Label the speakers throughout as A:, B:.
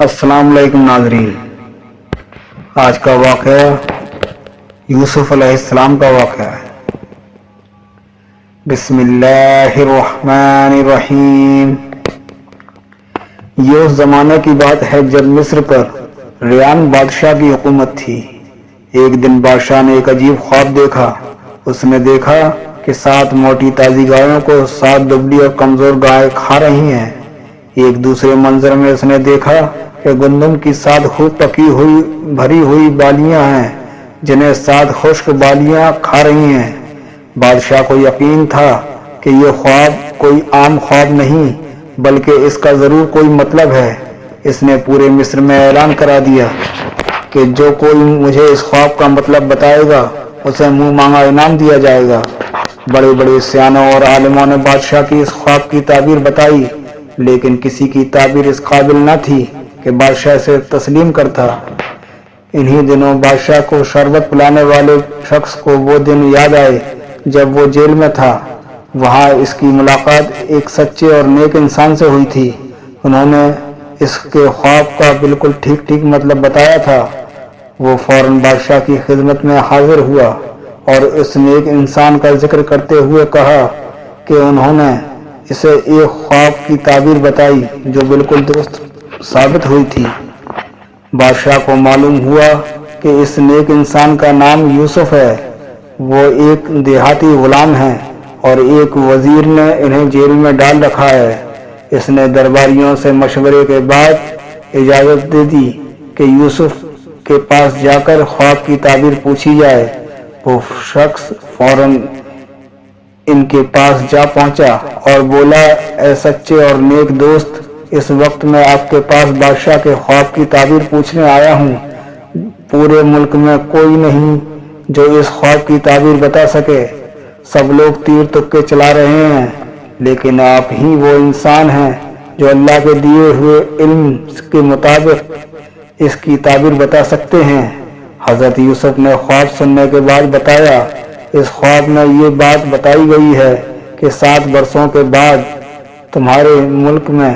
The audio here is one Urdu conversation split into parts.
A: السلام علیکم ناظرین، آج کا واقعہ یوسف علیہ السلام کا واقعہ ہے۔ بسم اللہ الرحمن الرحیم۔ یہ اس زمانے کی بات ہے جب مصر پر ریان بادشاہ کی حکومت تھی۔ ایک دن بادشاہ نے ایک عجیب خواب دیکھا۔ اس نے دیکھا کہ 7 موٹی تازی گایوں کو 7 دبلی اور کمزور گائے کھا رہی ہیں۔ ایک دوسرے منظر میں اس نے دیکھا کہ گندم کی 7 خوب پکی ہوئی بھری ہوئی بالیاں ہیں جنہیں 7 خشک بالیاں کھا رہی ہیں۔ بادشاہ کو یقین تھا کہ یہ خواب کوئی عام خواب نہیں بلکہ اس کا ضرور کوئی مطلب ہے۔ اس نے پورے مصر میں اعلان کرا دیا کہ جو کوئی مجھے اس خواب کا مطلب بتائے گا اسے منہ مانگا انعام دیا جائے گا۔ بڑے بڑے سیانوں اور عالموں نے بادشاہ کی اس خواب کی تعبیر بتائی، لیکن کسی کی تعبیر اس قابل نہ تھی کہ بادشاہ سے تسلیم کرتا۔ انہی دنوں بادشاہ کو شربت پلانے والے شخص کو وہ دن یاد آئے جب وہ جیل میں تھا۔ وہاں اس کی ملاقات ایک سچے اور نیک انسان سے ہوئی تھی۔ انہوں نے اس کے خواب کا بالکل ٹھیک مطلب بتایا تھا۔ وہ فوراً بادشاہ کی خدمت میں حاضر ہوا اور اس نیک انسان کا ذکر کرتے ہوئے کہا کہ انہوں نے اسے ایک خواب کی تعبیر بتائی جو بالکل درست ثابت ہوئی تھی۔ بادشاہ کو معلوم ہوا کہ اس نیک انسان کا نام یوسف ہے۔ وہ ایک دیہاتی غلام ہیں اور ایک وزیر نے انہیں جیل میں ڈال رکھا ہے۔ اس نے درباریوں سے مشورے کے بعد اجازت دے دی کہ یوسف کے پاس جا کر خواب کی تعبیر پوچھی جائے۔ وہ شخص فوراً ان کے پاس جا پہنچا اور بولا، اے سچے اور نیک دوست، اس وقت میں آپ کے پاس بادشاہ کے خواب کی تعبیر پوچھنے آیا ہوں۔ پورے ملک میں کوئی نہیں جو اس خواب کی تعبیر بتا سکے۔ سب لوگ تیر تکے چلا رہے ہیں، لیکن آپ ہی وہ انسان ہیں جو اللہ کے دیے ہوئے علم کے مطابق اس کی تعبیر بتا سکتے ہیں۔ حضرت یوسف نے خواب سننے کے بعد بتایا، اس خواب میں یہ بات بتائی گئی ہے کہ 7 برسوں کے بعد تمہارے ملک میں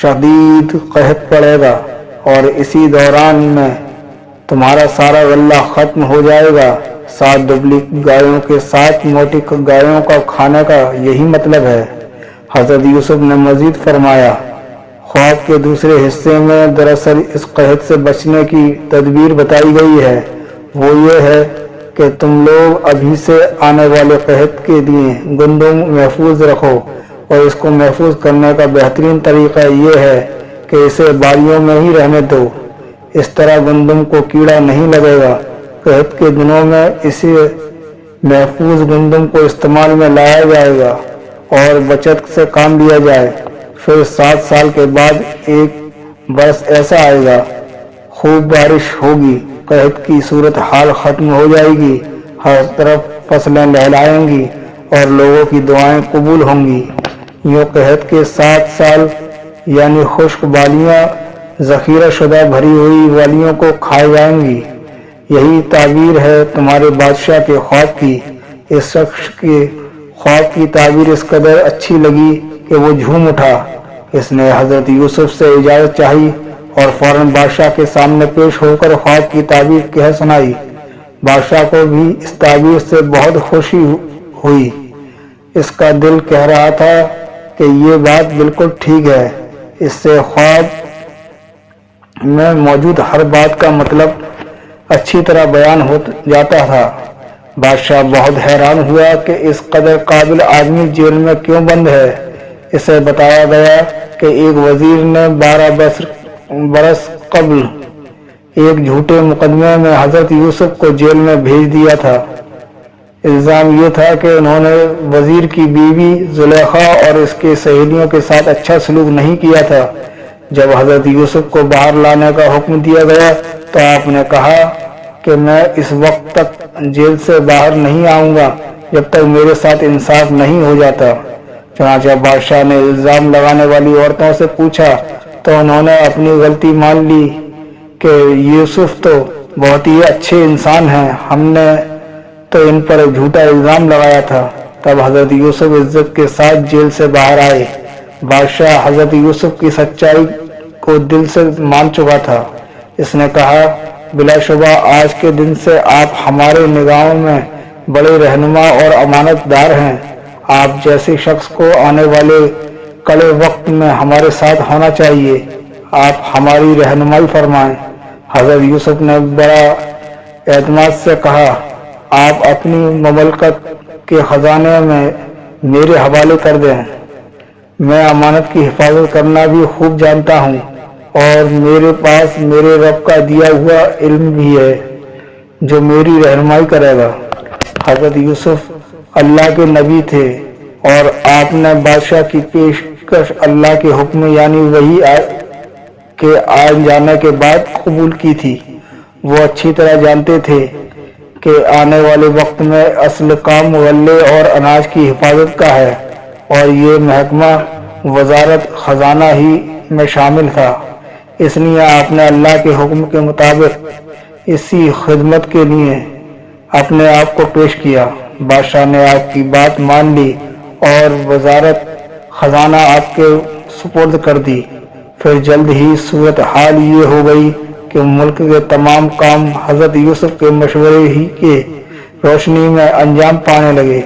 A: شدید قحط پڑے گا اور اسی دوران میں تمہارا سارا غلہ ختم ہو جائے گا۔ 7 دبلی گایوں کے 7 موٹی گایوں کا کھانے کا یہی مطلب ہے۔ حضرت یوسف نے مزید فرمایا، خواب کے دوسرے حصے میں دراصل اس قحط سے بچنے کی تدبیر بتائی گئی ہے۔ وہ یہ ہے کہ تم لوگ ابھی سے آنے والے قحط کے لیے گندم محفوظ رکھو، اور اس کو محفوظ کرنے کا بہترین طریقہ یہ ہے کہ اسے باریوں میں ہی رہنے دو۔ اس طرح گندم کو کیڑا نہیں لگے گا۔ قحط کے دنوں میں اسے محفوظ گندم کو استعمال میں لایا جائے گا اور بچت سے کام لیا جائے۔ پھر 7 سال کے بعد ایک برس ایسا آئے گا، خوب بارش ہوگی، قحط کی صورتحال ختم ہو جائے گی، ہر طرف فصلیں لہلائیں گی اور لوگوں کی دعائیں قبول ہوں گی۔ یوں قحط کے 7 سال یعنی خشک بالیاں ذخیرہ شدہ بھری ہوئی بالیوں کو کھائے جائیں گی۔ یہی تعبیر ہے تمہارے بادشاہ کے خواب کی۔ اس شخص کے خواب کی تعبیر اس قدر اچھی لگی کہ وہ جھوم اٹھا۔ اس نے حضرت یوسف سے اجازت چاہی اور فوراً بادشاہ کے سامنے پیش ہو کر خواب کی تعبیر کہہ سنائی۔ بادشاہ کو بھی اس تعبیر سے بہت خوشی ہوئی۔ اس کا دل کہہ رہا تھا کہ یہ بات بالکل ٹھیک ہے۔ اس سے خواب میں موجود ہر بات کا مطلب اچھی طرح بیان ہو جاتا تھا۔ بادشاہ بہت حیران ہوا کہ اس قدر قابل آدمی جیل میں کیوں بند ہے۔ اسے بتایا گیا کہ ایک وزیر نے 12 برس قبل ایک جھوٹے مقدمے میں حضرت یوسف کو جیل میں بھیج دیا تھا۔ الزام یہ تھا کہ انہوں نے وزیر کی بیوی زلیخا اور اس کے سہیلیوں کے ساتھ اچھا سلوک نہیں کیا تھا۔ جب حضرت یوسف کو باہر لانے کا حکم دیا گیا تو آپ نے کہا کہ میں اس وقت تک جیل سے باہر نہیں آؤں گا جب تک میرے ساتھ انصاف نہیں ہو جاتا۔ چنانچہ بادشاہ نے الزام لگانے والی عورتوں سے پوچھا تو انہوں نے اپنی غلطی مان لی کہ یوسف تو بہت ہی اچھے انسان ہیں، ہم نے تو ان پر جھوٹا الزام لگایا تھا۔ تب حضرت یوسف عزت کے ساتھ جیل سے باہر آئے۔ بادشاہ حضرت یوسف کی سچائی کو دل سے مان چکا تھا۔ اس نے کہا، بلا شبہ آج کے دن سے آپ ہمارے نگاہوں میں بڑے رہنما اور امانت دار ہیں۔ آپ جیسے شخص کو آنے والے کڑے وقت میں ہمارے ساتھ ہونا چاہیے۔ آپ ہماری رہنمائی فرمائیں۔ حضرت یوسف نے بڑا اعتماد سے کہا، آپ اپنی مملکت کے خزانے میں میرے حوالے کر دیں۔ میں امانت کی حفاظت کرنا بھی خوب جانتا ہوں اور میرے پاس میرے رب کا دیا ہوا علم بھی ہے جو میری رہنمائی کرے گا۔ حضرت یوسف اللہ کے نبی تھے اور آپ نے بادشاہ کی پیشکش اللہ کے حکم یعنی وحی کے آ جانے کے بعد قبول کی تھی۔ وہ اچھی طرح جانتے تھے کہ آنے والے وقت میں اصل کام غلے اور اناج کی حفاظت کا ہے اور یہ محکمہ وزارت خزانہ ہی میں شامل تھا۔ اس لیے آپ نے اللہ کے حکم کے مطابق اسی خدمت کے لیے اپنے آپ کو پیش کیا۔ بادشاہ نے آپ کی بات مان لی اور وزارت خزانہ آپ کے سپرد کر دی۔ پھر جلد ہی صورتحال یہ ہو گئی کہ ملک کے تمام کام حضرت یوسف کے مشورے ہی کے روشنی میں انجام پانے لگے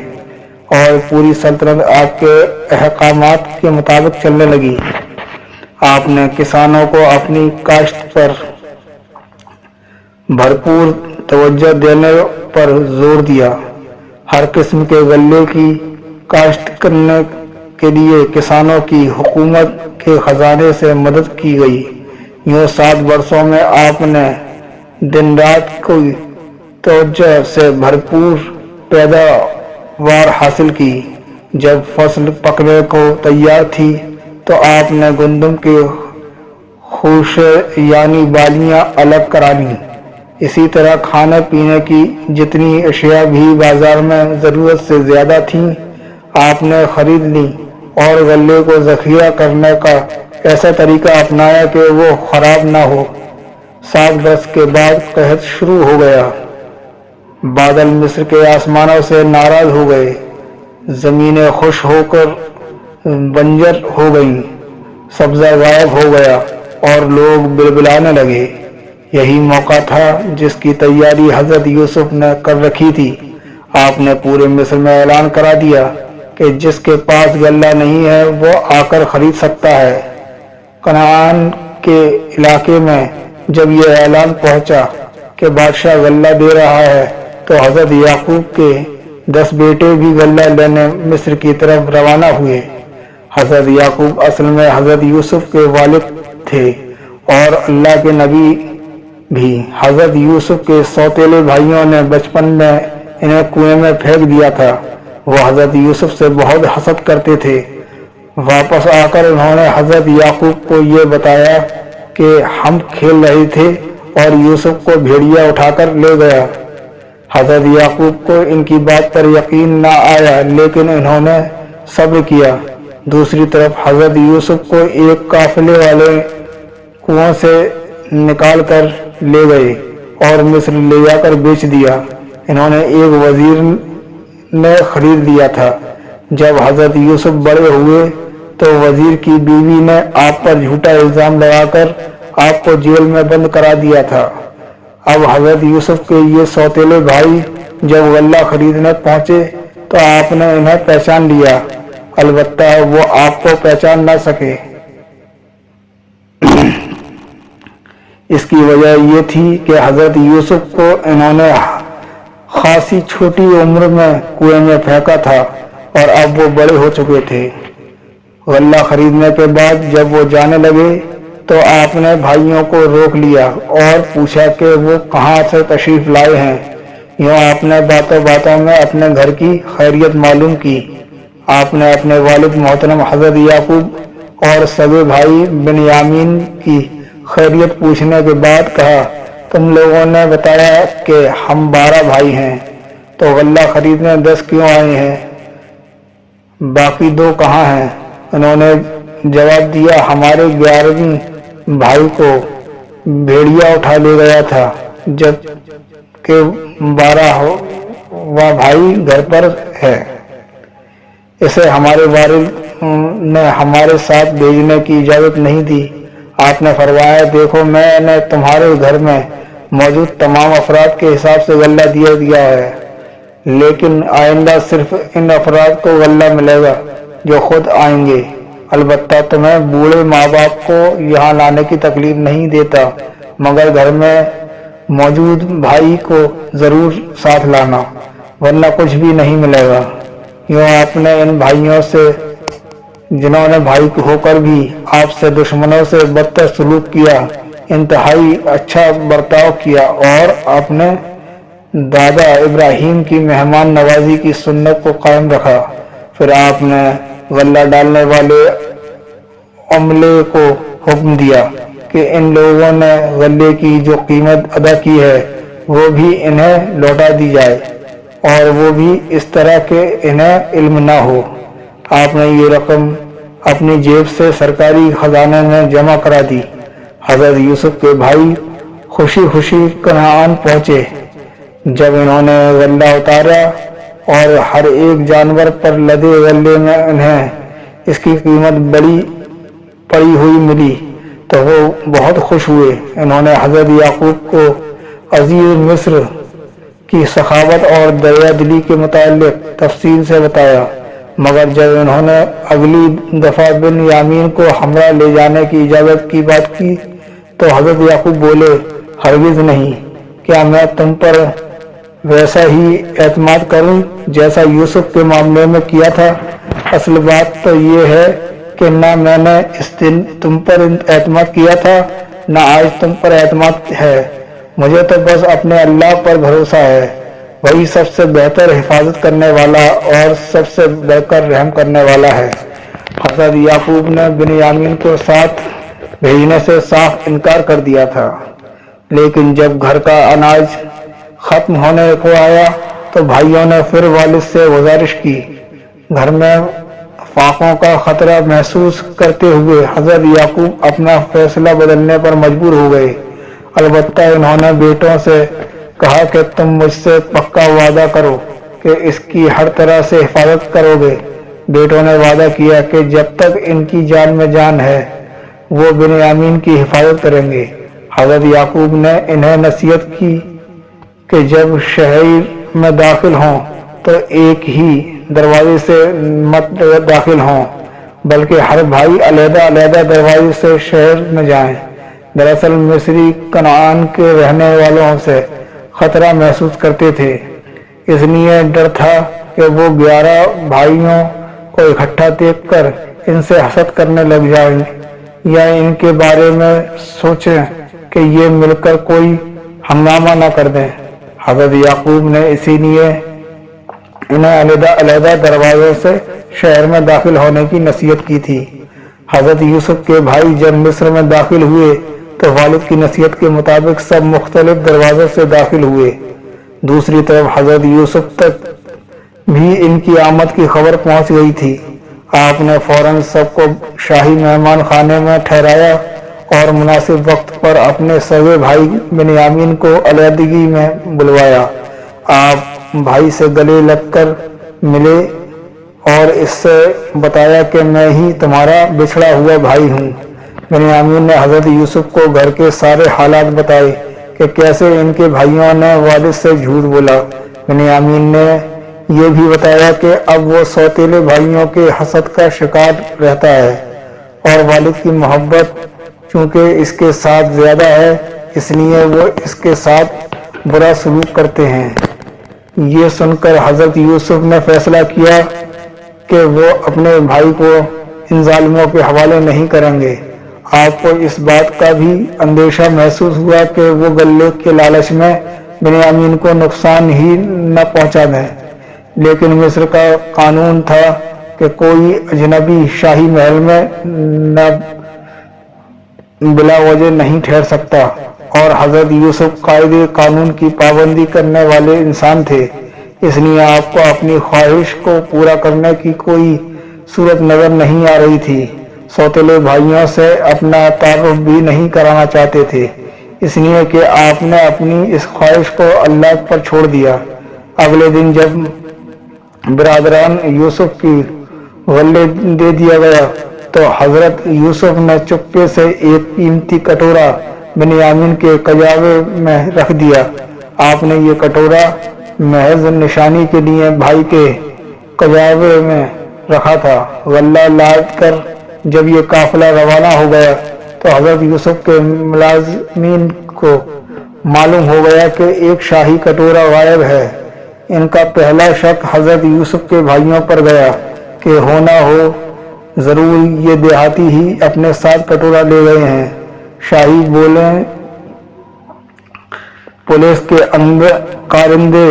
A: اور پوری سلطنت آپ کے احکامات کے مطابق چلنے لگی۔ آپ نے کسانوں کو اپنی کاشت پر بھرپور توجہ دینے پر زور دیا۔ ہر قسم کے غلے کی کاشت کرنے کے لیے کسانوں کی حکومت کے خزانے سے مدد کی گئی۔ یوں 7 برسوں میں آپ نے دن رات کی توجہ سے بھرپور پیداوار حاصل کی۔ جب فصل پکنے کو تیار تھی تو آپ نے گندم کے خوشے یعنی بالیاں الگ کرا لیں۔ اسی طرح کھانے پینے کی جتنی اشیاء بھی بازار میں ضرورت سے زیادہ تھیں آپ نے خرید لیں اور غلے کو ذخیرہ کرنے کا ایسا طریقہ اپنایا کہ وہ خراب نہ ہو۔ 7 برس کے بعد قحط شروع ہو گیا۔ بادل مصر کے آسمانوں سے ناراض ہو گئے، زمینیں خشک ہو کر بنجر ہو گئیں، سبزہ غائب ہو گیا اور لوگ بلبلانے لگے۔ یہی موقع تھا جس کی تیاری حضرت یوسف نے کر رکھی تھی۔ آپ نے پورے مصر میں اعلان کرا دیا کہ جس کے پاس غلہ نہیں ہے وہ آ کر خرید سکتا ہے۔ کنعان کے علاقے میں جب یہ اعلان پہنچا کہ بادشاہ غلہ دے رہا ہے تو حضرت یعقوب کے 10 بیٹے بھی غلہ لینے مصر کی طرف روانہ ہوئے۔ حضرت یعقوب اصل میں حضرت یوسف کے والد تھے اور اللہ کے نبی بھی۔ حضرت یوسف کے سوتیلے بھائیوں نے بچپن میں انہیں کنویں میں پھینک دیا تھا۔ وہ حضرت یوسف سے بہت حسد کرتے تھے۔ واپس آ کر انہوں نے حضرت یعقوب کو یہ بتایا کہ ہم کھیل رہے تھے اور یوسف کو بھیڑیا اٹھا کر لے گیا۔ حضرت یعقوب کو ان کی بات پر یقین نہ آیا لیکن انہوں نے صبر کیا۔ دوسری طرف حضرت یوسف کو ایک قافلے والے کنویں سے نکال کر لے گئے اور مصر لے جا کر بیچ دیا۔ انہوں نے ایک وزیر نے خرید لیا تھا۔ جب حضرت یوسف بڑے ہوئے تو وزیر کی بیوی نے آپ پر جھوٹا الزام لگا کر آپ کو جیل میں بند کرا دیا تھا۔ اب حضرت یوسف کے یہ سوتیلے بھائی جب غلہ خریدنے پہنچے تو آپ نے انہیں پہچان لیا، البتہ وہ آپ کو پہچان نہ سکے۔ اس کی وجہ یہ تھی کہ حضرت یوسف کو انہوں نے خاصی چھوٹی عمر میں کنویں میں پھینکا تھا اور اب وہ بڑے ہو چکے تھے۔ غلہ خریدنے کے بعد جب وہ جانے لگے تو آپ نے بھائیوں کو روک لیا اور پوچھا کہ وہ کہاں سے تشریف لائے ہیں۔ یوں آپ نے باتوں باتوں میں اپنے گھر کی خیریت معلوم کی۔ آپ نے اپنے والد محترم حضرت یعقوب اور سگے بھائی بنیامین کی خیریت پوچھنے کے بعد کہا، تم لوگوں نے بتایا کہ ہم 12 بھائی ہیں، تو غلہ خریدنے 10 کیوں آئے ہیں؟ باقی 2 کہاں ہیں؟ انہوں نے جواب دیا، ہمارے 11ویں بھائی کو بھیڑیا اٹھا لے گیا تھا جب کہ 12واں بھائی گھر پر ہے۔ اسے ہمارے والد نے ہمارے ساتھ بھیجنے کی اجازت نہیں دی۔ آپ نے فرمایا دیکھو میں نے تمہارے گھر میں موجود تمام افراد کے حساب سے غلہ دیا ہے، لیکن آئندہ صرف ان افراد کو غلہ ملے گا جو خود آئیں گے، البتہ تمہیں بوڑھے ماں باپ کو یہاں لانے کی تکلیف نہیں دیتا، مگر گھر میں موجود بھائی کو ضرور ساتھ لانا ورنہ کچھ بھی نہیں ملے گا۔ یوں آپ نے ان بھائیوں سے جنہوں نے بھائی ہو کر بھی آپ سے دشمنوں سے بدتر سلوک کیا، انتہائی اچھا برتاؤ کیا اور اپنے دادا ابراہیم کی مہمان نوازی کی سنت کو قائم رکھا۔ پھر آپ نے غلہ ڈالنے والے عملے کو حکم دیا کہ ان لوگوں نے غلے کی جو قیمت ادا کی ہے وہ بھی انہیں لوٹا دی جائے، اور وہ بھی اس طرح کہ انہیں علم نہ ہو۔ آپ نے یہ رقم اپنی جیب سے سرکاری خزانے میں جمع کرا دی۔ حضرت یوسف کے بھائی خوشی خوشی کنعان پہنچے۔ جب انہوں نے غلہ اتارا اور ہر ایک جانور پر لدے غلے میں انہیں اس کی قیمت بڑی پڑی ہوئی ملی تو وہ بہت خوش ہوئے۔ انہوں نے حضرت یعقوب کو عزیز مصر کی سخاوت اور دریا دلی کے متعلق تفصیل سے بتایا، مگر جب انہوں نے اگلی دفعہ بن یامین کو ہمراہ لے جانے کی اجازت کی بات کی تو حضرت یعقوب بولے ہرگز نہیں، کیا میں تم پر ویسا ہی اعتماد کروں جیسا یوسف کے معاملے میں کیا تھا؟ اصل بات تو یہ ہے کہ نہ میں نے اس دن تم پر اعتماد کیا تھا نہ آج تم پر اعتماد ہے، مجھے تو بس اپنے اللہ پر بھروسہ ہے، وہی سب سے بہتر حفاظت کرنے والا اور سب سے بڑھ کر رحم کرنے والا ہے۔ حضرت یعقوب نے بن یامین کو ساتھ بھیجنے سے صاف انکار کر دیا تھا، لیکن جب گھر کا اناج ختم ہونے کو آیا تو بھائیوں نے پھر والد سے گزارش کی۔ گھر میں فاقوں کا خطرہ محسوس کرتے ہوئے حضرت یعقوب اپنا فیصلہ بدلنے پر مجبور ہو گئے۔ البتہ انہوں نے بیٹوں سے کہا کہ تم مجھ سے پکا وعدہ کرو کہ اس کی ہر طرح سے حفاظت کرو گے۔ بیٹوں نے وعدہ کیا کہ جب تک ان کی جان میں جان ہے وہ بن یامین کی حفاظت کریں گے۔ حضرت یعقوب نے انہیں نصیحت کی کہ جب شہر میں داخل ہوں تو ایک ہی دروازے سے مت داخل ہوں، بلکہ ہر بھائی علیحدہ علیحدہ دروازے سے شہر میں جائیں۔ دراصل مصری کنعان کے رہنے والوں سے خطرہ محسوس کرتے تھے، اس لیے ڈر تھا کہ وہ 11 بھائیوں کو اکٹھا دیکھ کر ان سے حسد کرنے لگ جائیں یا ان کے بارے میں سوچیں کہ یہ مل کر کوئی ہنگامہ نہ کر دیں۔ حضرت یعقوب نے اسی لیے انہیں علیحدہ علیحدہ دروازوں سے شہر میں داخل ہونے کی نصیحت کی تھی۔ حضرت یوسف کے بھائی جب مصر میں داخل ہوئے تو والد کی نصیحت کے مطابق سب مختلف دروازوں سے داخل ہوئے۔ دوسری طرف حضرت یوسف تک بھی ان کی آمد کی خبر پہنچ گئی تھی۔ آپ نے فوراً سب کو شاہی مہمان خانے میں ٹھہرایا اور مناسب وقت پر اپنے سگے بھائی بن یامین کو علیحدگی میں بلوایا۔ آپ بھائی سے گلے لگ کر ملے اور اس سے بتایا کہ میں ہی تمہارا بچھڑا ہوا بھائی ہوں۔ بن یامین نے حضرت یوسف کو گھر کے سارے حالات بتائے کہ کیسے ان کے بھائیوں نے والد سے جھوٹ بولا۔ بن یامین نے یہ بھی بتایا کہ اب وہ سوتیلے بھائیوں کے حسد کا شکار رہتا ہے اور والد کی محبت چونکہ اس کے ساتھ زیادہ ہے اس لیے وہ اس کے ساتھ برا سلوک کرتے ہیں۔ یہ سن کر حضرت یوسف نے فیصلہ کیا کہ وہ اپنے بھائی کو ان ظالموں کے حوالے نہیں کریں گے۔ آپ کو اس بات کا بھی اندیشہ محسوس ہوا کہ وہ غلے کے لالچ میں بن یامین کو نقصان ہی نہ پہنچا دیں، لیکن مصر کا قانون تھا کہ کوئی اجنبی شاہی محل میں نہ بلا وجہ نہیں ٹھہر سکتا، اور حضرت یوسف قائد قانون کی پابندی کرنے والے انسان تھے، اس لیے آپ کو اپنی خواہش کو پورا کرنے کی کوئی صورت نظر نہیں آ رہی تھی۔ سوتیلے بھائیوں سے اپنا تعارف بھی نہیں کرانا چاہتے تھے، اس لیے کہ آپ نے اپنی اس خواہش کو اللہ پر چھوڑ دیا۔ اگلے دن جب برادران یوسف کی غلے دے دیا گیا تو حضرت یوسف نے چپکے سے ایک قیمتی کٹورا بنیامین کے کجاوے میں رکھ دیا۔ آپ نے یہ کٹورا محض نشانی کے لیے بھائی کے کجاوے میں رکھا تھا۔ غلہ لاد کر جب یہ قافلہ روانہ ہو گیا تو حضرت یوسف کے ملازمین کو معلوم ہو گیا کہ ایک شاہی کٹورا غائب ہے۔ ان کا پہلا شک حضرت یوسف کے بھائیوں پر گیا کہ ہونا ہو ضرور یہ دیہاتی ہی اپنے ساتھ کٹورا لے گئے ہیں۔ شاہی بولے پولیس کے کارندے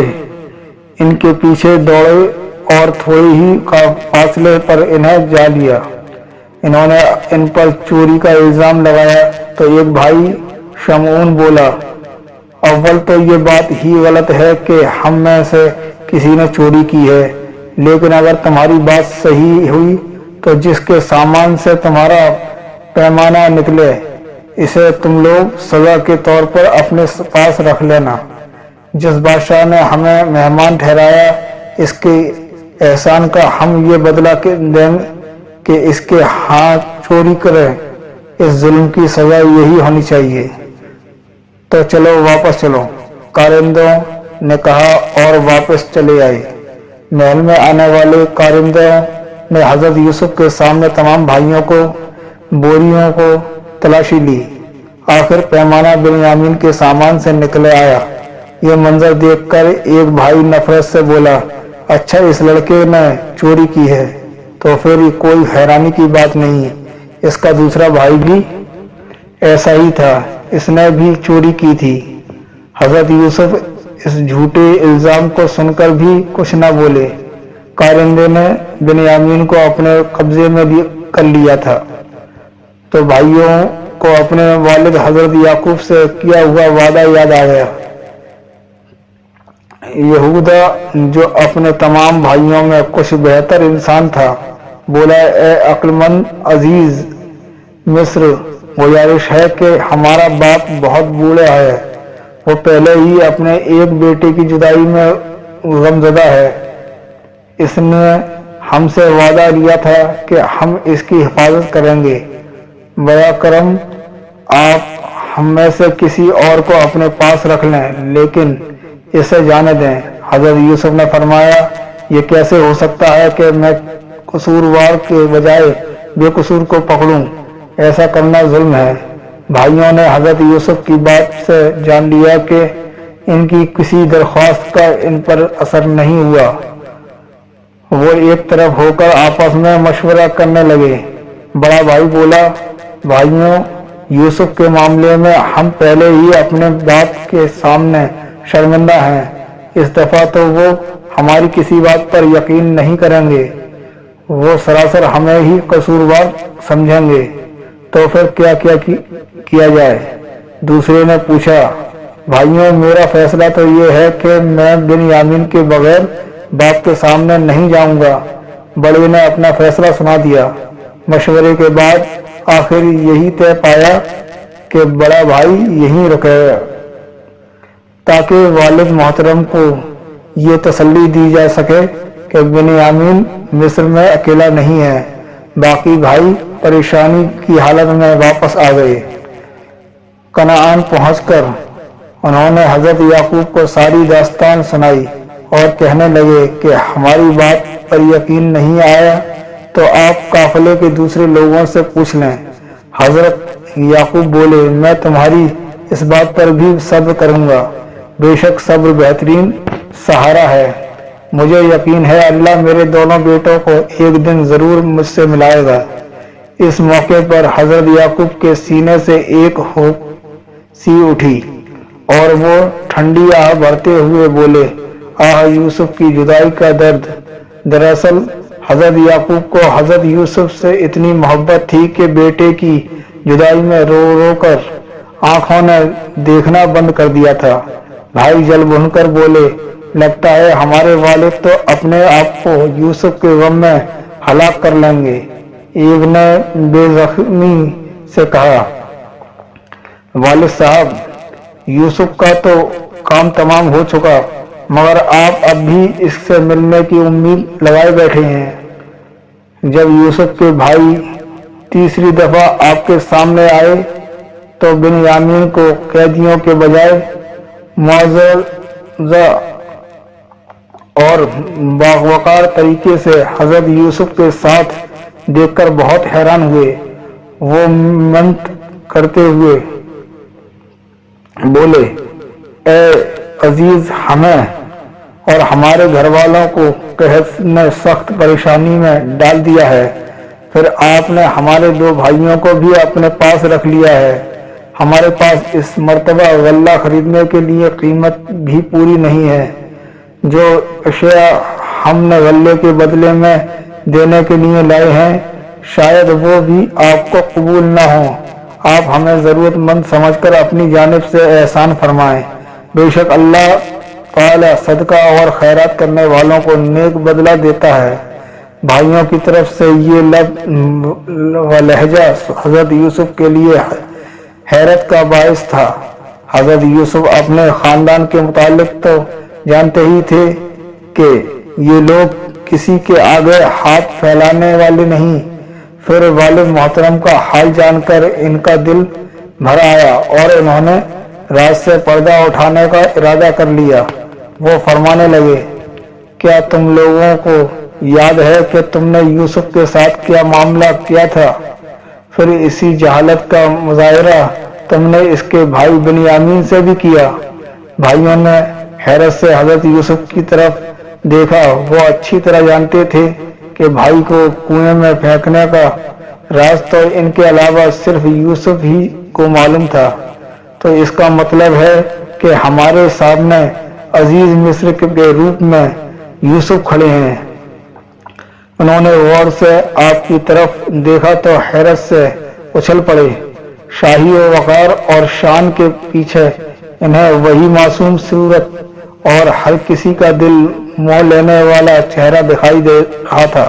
A: ان کے پیچھے دوڑے اور تھوڑی ہی فاصلے پر انہیں جا لیا۔ انہوں نے ان پر چوری کا الزام لگایا تو ایک بھائی شمعون بولا، اول تو یہ بات ہی غلط ہے کہ ہم میں سے کسی نے چوری کی ہے، لیکن اگر تمہاری بات صحیح ہوئی تو جس کے سامان سے تمہارا پیمانہ نکلے اسے تم لوگ سزا کے طور پر اپنے پاس رکھ لینا۔ جس بادشاہ نے ہمیں مہمان ٹھہرایا اس کے احسان کا ہم یہ بدلہ دیں کہ اس کے ہاتھ چوری کرے، اس ظلم کی سزا یہی ہونی چاہیے۔ تو چلو واپس چلو، کارندوں نے کہا اور واپس چلے آئے۔ محل میں آنے والے کارندوں نے حضرت یوسف کے سامنے تمام بھائیوں کو بوریوں کو تلاشی لی۔ آخر پیمانہ بنیامین کے سامان سے نکل آیا۔ یہ منظر دیکھ کر ایک بھائی نفرت سے بولا، اچھا اس لڑکے نے چوری کی ہے تو پھر کوئی حیرانی کی بات نہیں، اس کا دوسرا بھائی بھی ایسا ہی تھا، اس نے بھی چوری کی تھی۔ حضرت یوسف اس جھوٹے الزام کو سن کر بھی کچھ نہ بولے۔ کارندے نے بنیامین کو اپنے قبضے میں کر لیا تھا تو بھائیوں کو اپنے والد حضرت یعقوب سے کیا ہوا وعدہ یاد آ گیا۔ یہودا جو اپنے تمام بھائیوں میں کچھ بہتر انسان تھا بولا، اے عقل مند عزیز مصر، گزارش ہے کہ ہمارا باپ بہت بوڑھا ہے، وہ پہلے ہی اپنے ایک بیٹے کی جدائی میں غمزدہ ہے۔ اس نے ہم سے وعدہ لیا تھا کہ ہم اس کی حفاظت کریں گے۔ برا کرم آپ ہم میں سے کسی اور کو اپنے پاس رکھ لیں لیکن اسے جانے دیں۔ حضرت یوسف نے فرمایا، یہ کیسے ہو سکتا ہے کہ میں قصوروار کے بجائے بے قصور کو پکڑوں؟ ایسا کرنا ظلم ہے۔ بھائیوں نے حضرت یوسف کی بات سے جان لیا کہ ان کی کسی درخواست کا ان پر اثر نہیں ہوا۔ وہ ایک طرف ہو کر آپس میں مشورہ کرنے لگے۔ بڑا بھائی بولا، بھائیوں، یوسف کے معاملے میں ہم پہلے ہی اپنے باپ کے سامنے شرمندہ ہیں، اس دفعہ تو وہ ہماری کسی بات پر یقین نہیں کریں گے، وہ سراسر ہمیں ہی قصوروار سمجھیں گے، تو پھر کیا جائے؟ دوسرے نے پوچھا، بھائیوں، میرا فیصلہ تو یہ ہے کہ میں بنیامین کے بغیر باپ کے سامنے نہیں جاؤں گا۔ بڑے نے اپنا فیصلہ سنا دیا۔ مشورے کے بعد آخر یہی طے پایا کہ بڑا بھائی یہیں رکے تاکہ والد محترم کو یہ تسلی دی جا سکے کہ بنیامین مصر میں اکیلا نہیں ہے۔ باقی بھائی پریشانی کی حالت میں واپس آ گئے۔ کنعان پہنچ کر انہوں نے حضرت یعقوب کو ساری داستان سنائی اور کہنے لگے کہ ہماری بات پر یقین نہیں آیا تو آپ قافلے کے دوسرے لوگوں سے پوچھ لیں۔ حضرت یعقوب بولے، میں تمہاری اس بات پر بھی صبر کروں گا، بے شک صبر بہترین سہارا ہے۔ مجھے یقین ہے اللہ میرے دونوں بیٹوں کو ایک دن ضرور مجھ سے ملائے گا۔ اس موقع پر حضرت یعقوب کے سینے سے ایک ہوپ سی اٹھی اور وہ ٹھنڈی آہ بھرتے ہوئے بولے، آہ یوسف کی جدائی کا درد۔ دراصل حضرت یعقوب کو حضرت یوسف سے اتنی محبت تھی کہ بیٹے کی جدائی میں رو رو کر آنکھوں نے دیکھنا بند کر دیا تھا۔ بھائی جل بھن کر بولے، لگتا ہے ہمارے والد تو اپنے آپ کو یوسف کے غم میں ہلاک کر لیں گے۔ ایک نے بے زخمی سے کہا، والد صاحب، یوسف کا تو کام تمام ہو چکا مگر آپ اب بھی اس سے ملنے کی امید لگائے بیٹھے ہیں۔ جب یوسف کے بھائی تیسری دفعہ آپ کے سامنے آئے تو بنیامین کو قیدیوں کے بجائے معززہ اور باوقار طریقے سے حضرت یوسف کے ساتھ دیکھ کر بہت حیران ہوئے۔ وہ منت کرتے ہوئے بولے، اے عزیز، ہمیں اور ہمارے گھر والوں کو قحط نے سخت پریشانی میں ڈال دیا ہے، پھر آپ نے ہمارے 2 بھائیوں کو بھی اپنے پاس رکھ لیا ہے۔ ہمارے پاس اس مرتبہ غلہ خریدنے کے لیے قیمت بھی پوری نہیں ہے۔ جو اشیاء ہم نے غلے کے بدلے میں دینے کے لیے لائے ہیں شاید وہ بھی آپ کو قبول نہ ہوں۔ آپ ہمیں ضرورت مند سمجھ کر اپنی جانب سے احسان فرمائیں۔ بے شک اللہ تعالی صدقہ اور خیرات کرنے والوں کو نیک بدلہ دیتا ہے۔ بھائیوں کی طرف سے یہ لفظ و لہجہ حضرت یوسف کے لیے حیرت کا باعث تھا۔ حضرت یوسف اپنے خاندان کے متعلق تو جانتے ہی تھے کہ یہ لوگ کسی کے آگے ہاتھ پھیلانے والے نہیں، پھر والد محترم کا حال جان کر ان کا دل بھر آیا اور انہوں نے راز سے پردہ اٹھانے کا ارادہ کر لیا۔ وہ فرمانے لگے، کیا تم لوگوں کو یاد ہے کہ تم نے یوسف کے ساتھ کیا معاملہ کیا تھا؟ پھر اسی جہالت کا مظاہرہ تم نے اس کے بھائی بنیامین سے بھی کیا۔ بھائیوں نے حیرت سے حضرت یوسف کی طرف دیکھا۔ وہ اچھی طرح جانتے تھے کہ بھائی کو کنویں میں پھینکنے کا راز تو ان کے علاوہ صرف یوسف ہی کو معلوم تھا۔ تو اس کا مطلب ہے کہ ہمارے سامنے عزیز مصر کے روپ میں یوسف کھڑے ہیں۔ انہوں نے غور سے آپ کی طرف دیکھا تو حیرت سے اچھل پڑے۔ شاہی وقار اور شان کے پیچھے انہیں وہی معصوم صورت اور ہر کسی کا دل موہ لینے والا چہرہ دکھائی دے رہا تھا،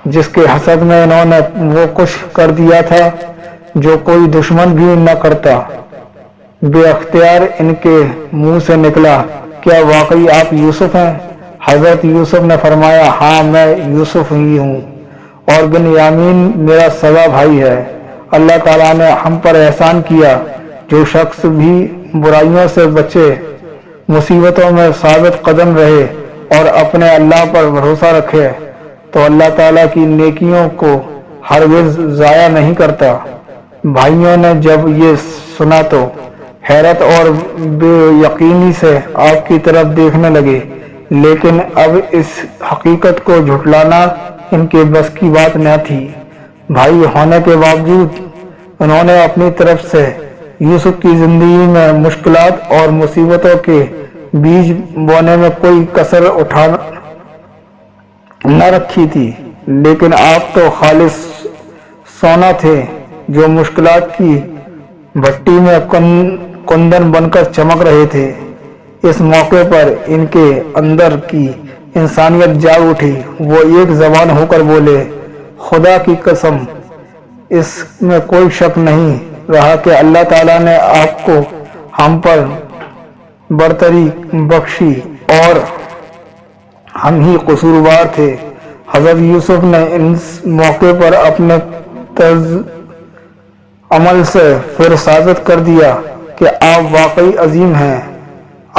A: جس کے حسد میں انہوں نے وہ کچھ کر دیا تھا جو کوئی دشمن بھی نہ کرتا۔ بے اختیار ان کے منہ سے نکلا، کیا واقعی آپ یوسف ہیں؟ حضرت یوسف نے فرمایا، ہاں میں یوسف ہی ہوں، اور بنیامین میرا سگا بھائی ہے۔ اللہ تعالیٰ نے ہم پر احسان کیا۔ جو شخص بھی برائیوں سے بچے، مصیبتوں میں ثابت قدم رہے اور اپنے اللہ پر بھروسہ رکھے تو اللہ تعالیٰ کی نیکیوں کو ہرگز ضائع نہیں کرتا۔ بھائیوں نے جب یہ سنا تو حیرت اور بے یقینی سے آپ کی طرف دیکھنے لگے، لیکن اب اس حقیقت کو جھٹلانا ان کے بس کی بات نہ تھی۔ بھائی ہونے کے باوجود انہوں نے اپنی طرف سے یوسف کی زندگی میں مشکلات اور مصیبتوں کے بیج بونے میں کوئی کسر اٹھا نہ رکھی تھی، لیکن آپ تو خالص سونا تھے جو مشکلات کی بھٹی میں کندن بن کر چمک رہے تھے۔ اس موقع پر ان کے اندر کی انسانیت جاگ اٹھی۔ وہ ایک زبان ہو کر بولے، خدا کی قسم، اس میں کوئی شک نہیں رہا کہ اللہ تعالیٰ نے آپ کو ہم پر برتری بخشی اور ہم ہی قصوروار تھے۔ حضرت یوسف نے اس موقع پر اپنے طرز عمل سے پھر ثابت کر دیا کہ آپ واقعی عظیم ہیں۔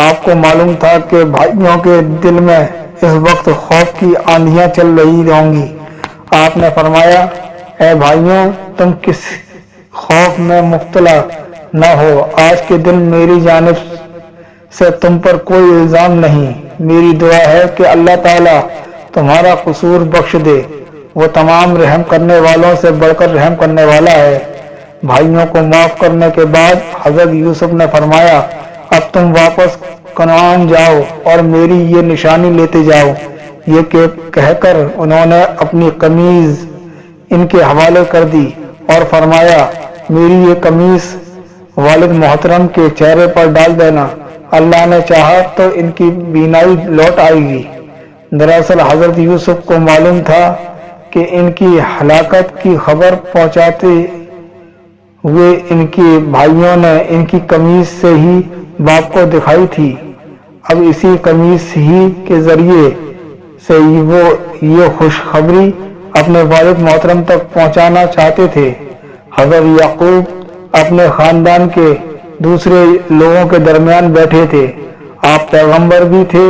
A: آپ کو معلوم تھا کہ بھائیوں کے دل میں اس وقت خوف کی آندھیاں چل رہی ہوں گی۔ آپ نے فرمایا، اے بھائیوں، تم کس خوف میں مبتلا نہ ہو۔ آج کے دن میری جانب سے تم پر کوئی الزام نہیں۔ میری دعا ہے کہ اللہ تعالیٰ تمہارا قصور بخش دے۔ وہ تمام رحم کرنے والوں سے بڑھ کر رحم کرنے والا ہے۔ بھائیوں کو معاف کرنے کے بعد حضرت یوسف نے فرمایا، اب تم واپس کنعان جاؤ اور میری یہ نشانی لیتے جاؤ۔ یہ کہہ کر انہوں نے اپنی قمیض ان کے حوالے کر دی اور فرمایا، میری یہ قمیص والد محترم کے چہرے پر ڈال دینا، اللہ نے چاہا تو ان کی بینائی لوٹ آئے گی۔ دراصل حضرت یوسف کو معلوم تھا کہ ان کی ہلاکت کی خبر پہنچاتے ہوئے ان کے بھائیوں نے ان کی قمیص سے ہی باپ کو دکھائی تھی۔ اب اسی قمیص ہی کے ذریعے سے وہ یہ خوشخبری اپنے والد محترم تک پہنچانا چاہتے تھے۔ حضرت یعقوب اپنے خاندان کے دوسرے لوگوں کے درمیان بیٹھے تھے۔ آپ پیغمبر بھی تھے،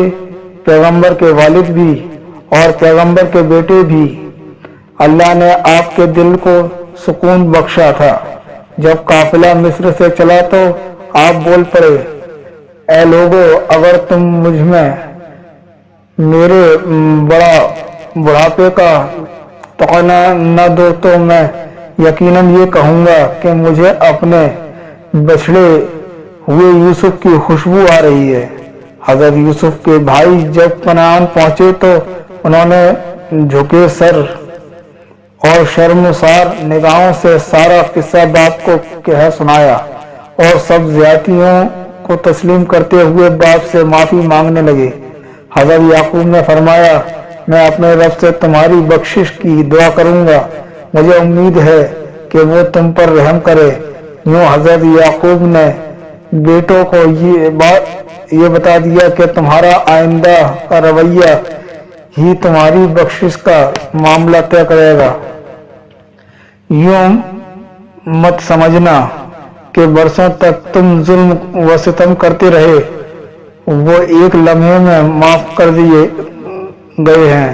A: پیغمبر کے والد بھی اور پیغمبر کے بیٹے بھی۔ اللہ نے آپ کے دل کو سکون بخشا تھا۔ جب قافلہ مصر سے چلا تو آپ بول پڑے، اے لوگو، اگر تم مجھ میں میرے بڑھاپے کا طعنہ نہ دو تو میں یقیناً یہ کہوں گا کہ مجھے اپنے بچھڑے ہوئے یوسف کی خوشبو آ رہی ہے۔ حضرت یوسف کے بھائی جب کنعان پہنچے تو انہوں نے جھکے سر اور شرمسار نگاہوں سے سارا قصہ باپ کو کہہ سنایا، اور سب زیادتیوں کو تسلیم کرتے ہوئے باپ سے معافی مانگنے لگے۔ حضرت یعقوب نے فرمایا، میں اپنے رب سے تمہاری بخشش کی دعا کروں گا، مجھے امید ہے کہ وہ تم پر رحم کرے۔ یوں حضرت یعقوب نے بیٹوں کو یہ بتا دیا کہ تمہارا آئندہ کا رویہ ہی تمہاری بخشش کا معاملہ طے کرے گا۔ یوں مت سمجھنا کہ برسوں تک تم ظلم و ستم کرتے رہے، وہ ایک لمحے میں معاف کر دیے گئے ہیں۔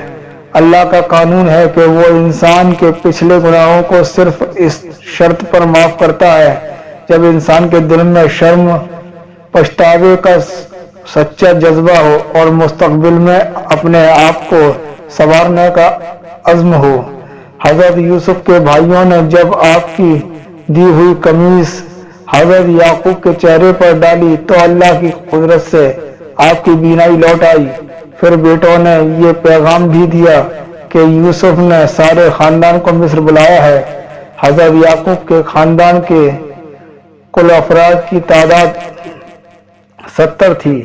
A: اللہ کا قانون ہے کہ وہ انسان کے پچھلے گناہوں کو صرف اس شرط پر معاف کرتا ہے جب انسان کے دل میں شرم پچھتاوے کا سچا جذبہ ہو اور مستقبل میں اپنے آپ کو سنوارنے کا عزم ہو۔ حضرت یوسف کے بھائیوں نے جب آپ کی دی ہوئی قمیص حضرت یعقوب کے چہرے پر ڈالی تو اللہ کی قدرت سے آپ کی بینائی لوٹ آئی۔ پھر بیٹوں نے یہ پیغام بھی دیا کہ یوسف نے سارے خاندان کو مصر بلایا ہے۔ حضرت یعقوب کے خاندان کے کل افراد کی تعداد 70 تھی۔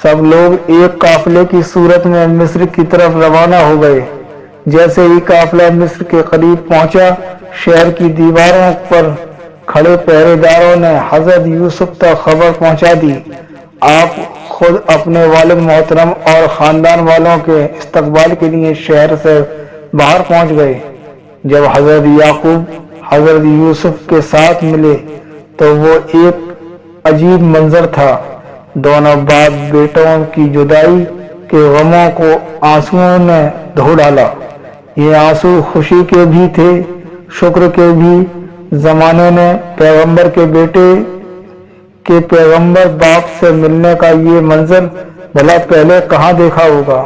A: سب لوگ ایک قافلے کی صورت میں مصر کی طرف روانہ ہو گئے۔ جیسے ہی قافلہ مصر کے قریب پہنچا، شہر کی دیواروں پر کھڑے پہرے داروں نے حضرت یوسف تک خبر پہنچا دی۔ آپ خود اپنے والد محترم اور خاندان والوں کے استقبال کے لیے شہر سے باہر پہنچ گئے۔ جب حضرت یعقوب حضرت یوسف کے ساتھ ملے تو وہ ایک عجیب منظر تھا۔ دونوں باپ بیٹوں کی جدائی کے غموں کو آنسوؤں نے دھو ڈالا۔ یہ آنسو خوشی کے بھی تھے، شکر کے بھی۔ زمانے نے پیغمبر کے بیٹے کے پیغمبر باپ سے ملنے کا یہ منظر بھلا پہلے کہاں دیکھا ہوگا۔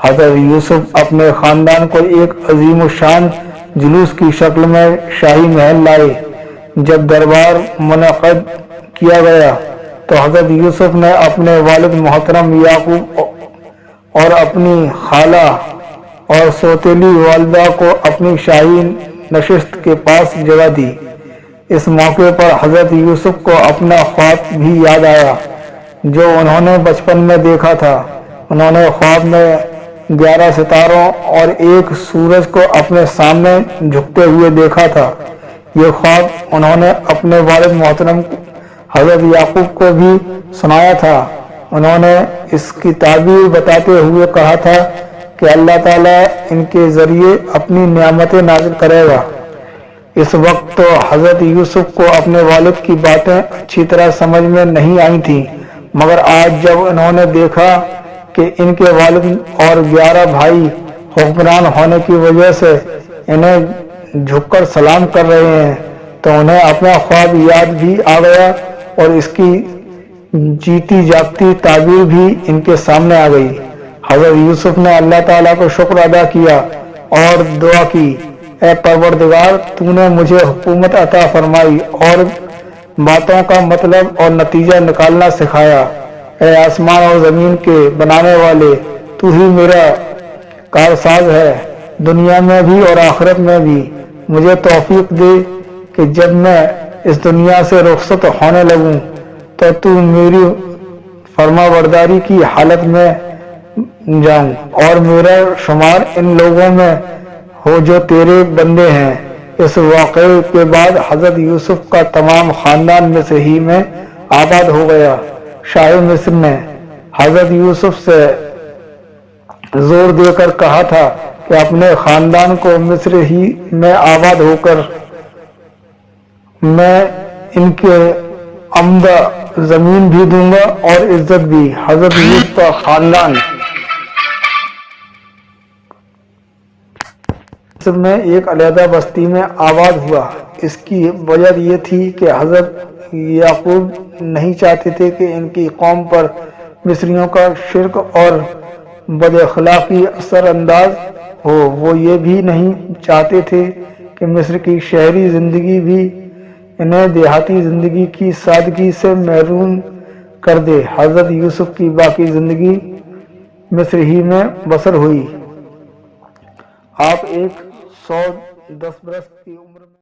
A: حضرت یوسف اپنے خاندان کو ایک عظیم الشان جلوس کی شکل میں شاہی محل لائے۔ جب دربار منعقد کیا گیا تو حضرت یوسف نے اپنے والد محترم یعقوب اور اپنی خالہ اور سوتیلی والدہ کو اپنی شاہی نشست کے پاس جگہ دی۔ اس موقع پر حضرت یوسف کو اپنا خواب بھی یاد آیا جو انہوں نے بچپن میں دیکھا تھا۔ انہوں نے خواب میں 11 ستاروں اور ایک سورج کو اپنے سامنے جھکتے ہوئے دیکھا تھا۔ یہ خواب انہوں نے اپنے والد محترم حضرت یعقوب کو بھی سنایا تھا۔ انہوں نے اس کی تعبیر بتاتے ہوئے کہا تھا کہ اللہ تعالیٰ ان کے ذریعے اپنی نعمتیں نازل کرے گا۔ اس وقت تو حضرت یوسف کو اپنے والد کی باتیں اچھی طرح سمجھ میں نہیں آئی تھیں، مگر آج جب انہوں نے دیکھا کہ ان کے والد اور 11 بھائی حکمران ہونے کی وجہ سے انہیں جھک کر سلام کر رہے ہیں تو انہیں اپنا خواب یاد بھی آ گیا اور اس کی جیتی جاگتی تعبیر بھی ان کے سامنے آ گئی۔ حضرت یوسف نے اللہ تعالیٰ کو شکر ادا کیا اور دعا کی، اے پروردگار، تو نے مجھے حکومت عطا فرمائی اور باتوں کا مطلب اور نتیجہ نکالنا سکھایا۔ اے آسمان اور زمین کے بنانے والے، تو ہی میرا کارساز ہے، دنیا میں بھی اور آخرت میں بھی۔ مجھے توفیق دے کہ جب میں اس دنیا سے رخصت ہونے لگوں تو میری فرما برداری کی حالت میں جاؤں اور میرا شمار ان لوگوں میں ہو جو تیرے بندے ہیں۔ اس واقعے کے بعد حضرت یوسف کا تمام خاندان مصر ہی میں آباد ہو گیا۔ شاہ مصر نے حضرت یوسف سے زور دے کر کہا تھا کہ اپنے خاندان کو مصر ہی میں آباد ہو کر میں ان کے عمدہ زمین بھی دوں گا اور عزت بھی۔ حضرت یوسف کا خاندان مصر میں ایک علیحدہ بستی میں آباد ہوا۔ اس کی وجہ یہ تھی کہ حضرت یعقوب نہیں چاہتے تھے کہ ان کی قوم پر مصریوں کا شرک اور بد اخلاقی اثر انداز ہو۔ وہ یہ بھی نہیں چاہتے تھے کہ مصر کی شہری زندگی بھی انہیں دیہاتی زندگی کی سادگی سے محروم کر دے۔ حضرت یوسف کی باقی زندگی مصر ہی میں بسر ہوئی۔ آپ 110 برس کی عمر